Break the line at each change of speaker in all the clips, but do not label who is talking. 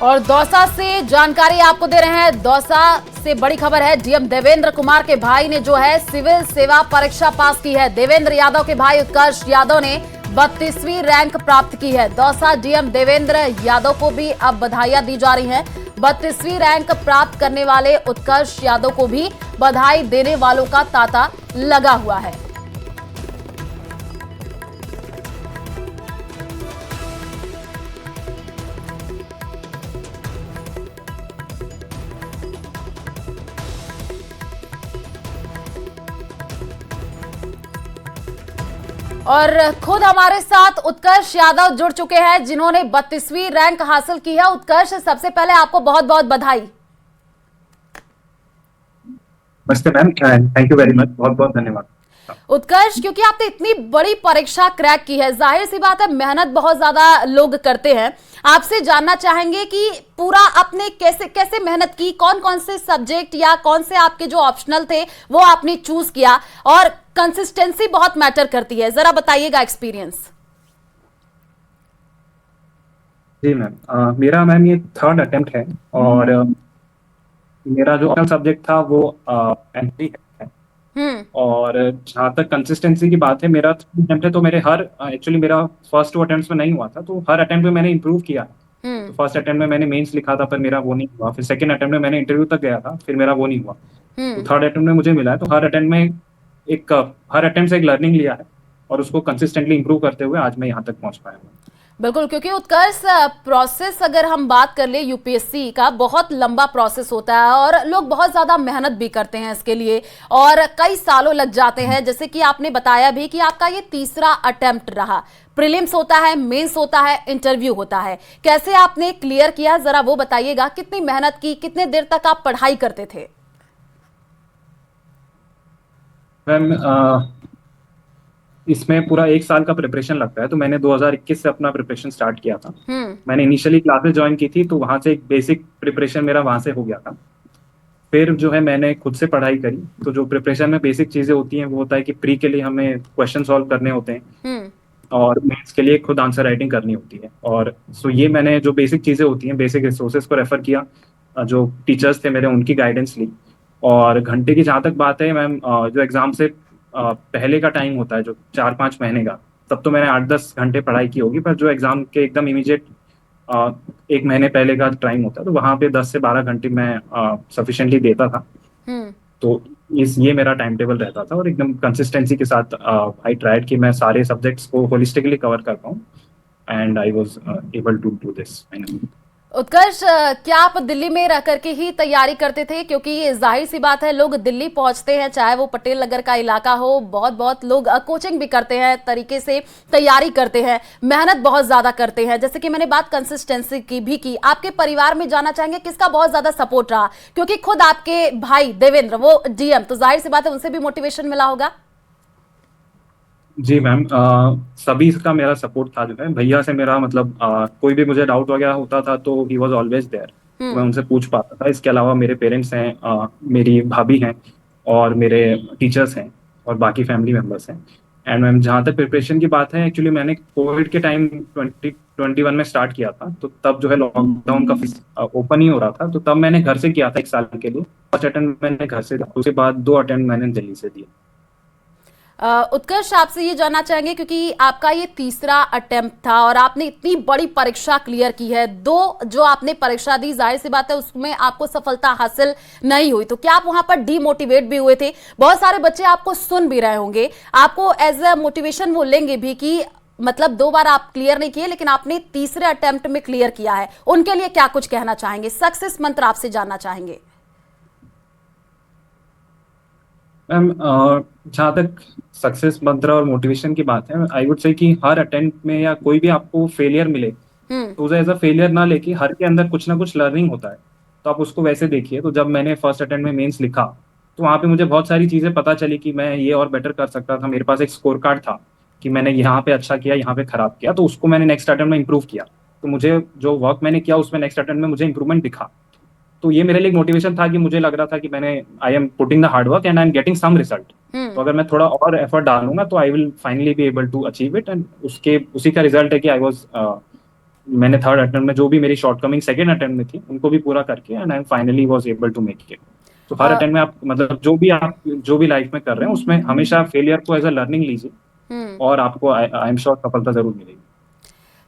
और दौसा से जानकारी आपको दे रहे हैं। दौसा से बड़ी खबर है, डीएम देवेंद्र कुमार के भाई ने जो है सिविल सेवा परीक्षा पास की है। देवेंद्र यादव के भाई उत्कर्ष यादव ने 32वीं रैंक प्राप्त की है। दौसा डीएम देवेंद्र यादव को भी अब बधाइयां दी जा रही हैं। 32वीं रैंक प्राप्त करने वाले उत्कर्ष यादव को भी बधाई देने वालों का तांता लगा हुआ है। और खुद हमारे साथ उत्कर्ष यादव जुड़ चुके हैं, जिन्होंने 32वीं रैंक हासिल की है। उत्कर्ष, सबसे पहले आपको बहुत बहुत बधाई।
नमस्ते ma'am, thank you very much, बहुत बहुत धन्यवाद।
उत्कर्ष, क्योंकि आपने इतनी बड़ी परीक्षा क्रैक की है, जाहिर सी बात है मेहनत बहुत ज्यादा लोग करते हैं। आपसे जानना चाहेंगे कि पूरा आपने कैसे कैसे मेहनत की, कौन कौन से सब्जेक्ट या कौन से आपके जो ऑप्शनल थे वो आपने चूज किया, और कंसिस्टेंसी बहुत मैटर करती है, जरा बताइएगा एक्सपीरियंस।
जी मैम, मेरा मैम ये थर्ड अटेम्प्ट है और मेरा जो सब्जेक्ट था वो एंट्री है। और जहाँ तक कंसिस्टेंसी की बात है, मेरा अटेम्प्ट है तो मेरे हर एक्चुअली मेरा फर्स्ट टू अटेम्प्ट्स में नहीं हुआ था, तो हर अटेम्प्ट में मैंने इंप्रूव किया। तो फर्स्ट अटेम्प्ट में मैंने मेंस लिखा था पर मेरा वो नहीं हुआ, फिर सेकंड अटेम्प्ट में मैंने इंटरव्यू तक गया था, फिर मेरा वो नहीं हुआ। तो थर्ड अटेम्प्ट में मुझे मिला है, तो हर अटेम्प्ट से एक लर्निंग लिया है और उसको कंसिस्टेंटली इंप्रूव करते हुए आज मैं यहाँ तक पहुंच पाया हूँ।
बिल्कुल, क्योंकि उत्कर्ष प्रोसेस अगर हम बात कर ले यूपीएससी का, बहुत लंबा प्रोसेस होता है और लोग बहुत ज्यादा मेहनत भी करते हैं इसके लिए, और कई सालों लग जाते हैं। जैसे कि आपने बताया भी कि आपका ये तीसरा अटेम्प्ट रहा। प्रीलिम्स होता है, मेंस होता है, इंटरव्यू होता है, कैसे आपने क्लियर किया, जरा वो बताइएगा। कितनी मेहनत की, कितने देर तक आप पढ़ाई करते थे?
मैम, इसमें पूरा एक साल का प्रिपरेशन लगता है, तो मैंने 2021 से अपना प्रिपरेशन स्टार्ट किया था। मैंने इनिशियली क्लासेस ज्वाइन की थी, तो वहां से एक बेसिक प्रिपरेशन मेरा वहां से हो गया था। फिर जो है मैंने खुद से पढ़ाई करी, तो जो प्रिपरेशन में बेसिक चीजें होती हैं वो होता है कि प्री के लिए हमें क्वेश्चन सॉल्व करने होते हैं और मेंस के लिए खुद आंसर राइटिंग करनी होती है। और सो ये मैंने जो बेसिक चीजें होती हैं, बेसिक रिसोर्सेज को रेफर किया, जो टीचर्स थे मेरे उनकी गाइडेंस ली। और घंटे की जहाँ तक बात है मैम, जो एग्जाम से पहले का टाइम होता है जो 4-5 महीने का, तब तो मैंने 8-10 घंटे पढ़ाई की होगी, पर जो एग्जाम के एकदम इमीडिएट एक महीने पहले का टाइम होता है, तो वहां पे 10 से 12 घंटे मैं सफिशिएंटली देता था। तो ये मेरा टाइम टेबल रहता था और एकदम कंसिस्टेंसी के साथ आई ट्राइड कि मैं सारे सब्जेक्ट्स को होलिस्टिकली कवर कर पाऊँ, and I was able to do this finally.
Utkarsh, क्या आप दिल्ली में रह करके ही तैयारी करते थे? क्योंकि ये जाहिर सी बात है, लोग दिल्ली पहुंचते हैं, चाहे वो पटेल नगर का इलाका हो, बहुत बहुत लोग कोचिंग भी करते हैं, तरीके से तैयारी करते हैं, मेहनत बहुत ज्यादा करते हैं। जैसे कि मैंने बात कंसिस्टेंसी की भी की, आपके परिवार में जाना चाहेंगे किसका बहुत ज्यादा सपोर्ट रहा? क्योंकि खुद आपके भाई देवेंद्र, वो डीएम, तो जाहिर सी बात है उनसे भी मोटिवेशन मिला होगा।
जी मैम, सभी का मेरा सपोर्ट था। जो है भैया से मेरा मतलब कोई भी मुझे डाउट वगैरह होता था तो ही वॉज ऑलवेज देयर, मैं उनसे पूछ पाता था। इसके अलावा मेरे पेरेंट्स हैं, मेरी भाभी हैं और मेरे टीचर्स हैं और बाकी फैमिली मेम्बर्स हैं। एंड मैम, जहाँ तक प्रिपरेशन की बात है, एक्चुअली मैंने कोविड के टाइम 2021 में स्टार्ट किया था, तो तब जो है लॉकडाउन का ओपन ही हो रहा था, तो तब मैंने घर से किया था 1 साल के लिए। फर्स्ट अटेम्प्ट मैंने घर से दिया, उसके बाद 2 अटेम्प्ट मैंने दिल्ली से दिए।
उत्कर्ष, आपसे ये जानना चाहेंगे, क्योंकि आपका ये तीसरा अटेम्प्ट था और आपने इतनी बड़ी परीक्षा क्लियर की है, दो जो आपने परीक्षा दी, जाहिर सी बात है उसमें आपको सफलता हासिल नहीं हुई, तो क्या आप वहां पर डीमोटिवेट भी हुए थे? बहुत सारे बच्चे आपको सुन भी रहे होंगे, आपको एज अ मोटिवेशन वो लेंगे भी कि मतलब 2 बार आप क्लियर नहीं किए लेकिन आपने तीसरे अटेम्प्ट में क्लियर किया है, उनके लिए क्या कुछ कहना चाहेंगे? सक्सेस मंत्र आपसे जानना चाहेंगे।
मैम, जहाँ तक सक्सेस मंत्र और मोटिवेशन की बात है, आई वुड से कि हर अटेम्प्ट में या कोई भी आपको फेलियर मिले तो उसे एज अ फेलियर ना लेके हर के अंदर कुछ ना कुछ लर्निंग होता है, तो आप उसको वैसे देखिए। तो जब मैंने फर्स्ट अटेम्प्ट में मेंस लिखा, तो वहाँ पे मुझे बहुत सारी चीजें पता चली कि मैं ये और बेटर कर सकता था। मेरे पास एक स्कोर कार्ड था कि मैंने यहाँ पे अच्छा किया, यहाँ पे खराब किया, तो उसको मैंने नेक्स्ट अटेम्प्ट में इंप्रूव किया। तो मुझे जो वर्क मैंने किया उसमें नेक्स्ट अटेम्प्ट में मुझे इंप्रूवमेंट दिखा। तो ये मेरे लिए एक मोटिवेशन था कि मुझे लग रहा था कि मैंने I am putting the hard work and I am getting some result. तो अगर मैं थोड़ा और एफर्ट डालूंगा तो I will finally be able to achieve it, and उसके उसी का रिजल्ट है कि आई वाज मैंने थर्ड अटेम्प्ट में जो भी मेरी शॉर्टकमिंग सेकंड अटेम्प्ट में थी उनको भी पूरा करके and I finally was able to make it. तो हर अटेम्प्ट में आप मतलब जो भी लाइफ में कर रहे हैं उसमें हमेशा फेलियर को एज अ लर्निंग लीजिए और आपको आई एम श्योर सफलता जरूर मिलेगी।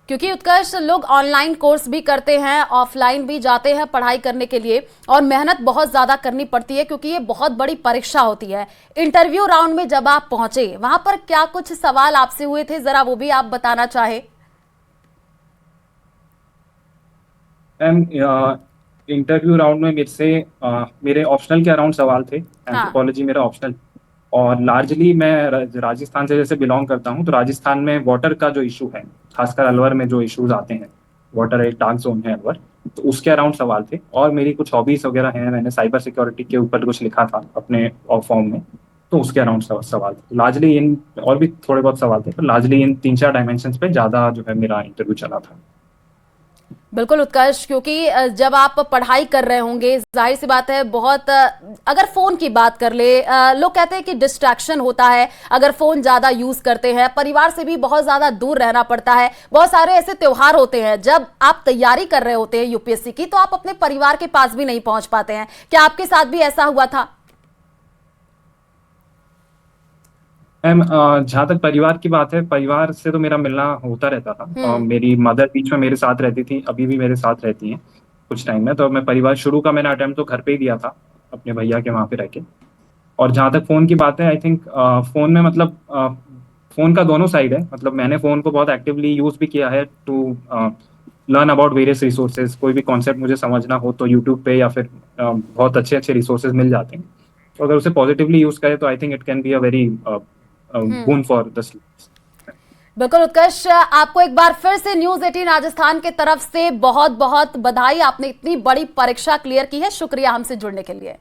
क्योंकि उत्कर्ष, लोग ऑनलाइन कोर्स भी करते हैं, ऑफलाइन भी जाते हैं पढ़ाई करने के लिए, और मेहनत बहुत ज्यादा करनी पड़ती है क्योंकि ये बहुत बड़ी परीक्षा होती है। इंटरव्यू राउंड में जब आप पहुंचे, वहां पर क्या कुछ सवाल आपसे हुए थे, जरा वो भी आप बताना चाहे।
इंटरव्यू राउंड में मेरे से मेरे ऑप्शनल के अराउंड सवाल थे।
हाँ।
एंथ्रोपोलॉजी मेरा ऑप्शनल, और लार्जली मैं राजस्थान से जैसे बिलोंग करता हूँ, तो राजस्थान में वाटर का जो इशू है, खासकर अलवर में जो इश्यूज आते हैं, वाटर एक डार्क जोन है अलवर, तो उसके अराउंड सवाल थे। और मेरी कुछ हॉबीज वगैरह हैं, मैंने साइबर सिक्योरिटी के ऊपर कुछ लिखा था अपने फॉर्म में, तो उसके अराउंड सवाल थे लार्जली इन, और भी थोड़े बहुत सवाल थे, पर लार्जली इन 3-4 डायमेंशन पे ज्यादा जो है मेरा इंटरव्यू चला था।
बिल्कुल उत्कर्ष, क्योंकि जब आप पढ़ाई कर रहे होंगे, जाहिर सी बात है, बहुत अगर फोन की बात कर ले, लोग कहते हैं कि डिस्ट्रैक्शन होता है अगर फोन ज्यादा यूज करते हैं, परिवार से भी बहुत ज्यादा दूर रहना पड़ता है। बहुत सारे ऐसे त्योहार होते हैं जब आप तैयारी कर रहे होते हैं यूपीएससी की, तो आप अपने परिवार के पास भी नहीं पहुंच पाते हैं। क्या आपके साथ भी ऐसा हुआ था?
मैम, जहाँ तक परिवार की बात है, परिवार से तो मेरा मिलना होता रहता था। मेरी मदर बीच में मेरे साथ रहती थी, अभी भी मेरे साथ रहती हैं कुछ टाइम में। तो मैं परिवार शुरू का मैंने अटेम्प्ट तो घर पे ही दिया था, अपने भैया के वहाँ पे रह के। और जहाँ तक फोन की बात है, आई थिंक फोन में मतलब फोन का दोनों साइड है। मतलब मैंने फोन को बहुत एक्टिवली यूज भी किया है to learn about various resources. कोई भी कॉन्सेप्ट मुझे समझना हो तो यूट्यूब पे या फिर बहुत अच्छे अच्छे रिसोर्सेज मिल जाते हैं। तो अगर उसे पॉजिटिवली यूज करें तो I think it can be a very boon for the students।
बिल्कुल उत्कर्ष, आपको एक बार फिर से न्यूज 18 राजस्थान के तरफ से बहुत बहुत बधाई। आपने इतनी बड़ी परीक्षा क्लियर की है। शुक्रिया हमसे जुड़ने के लिए।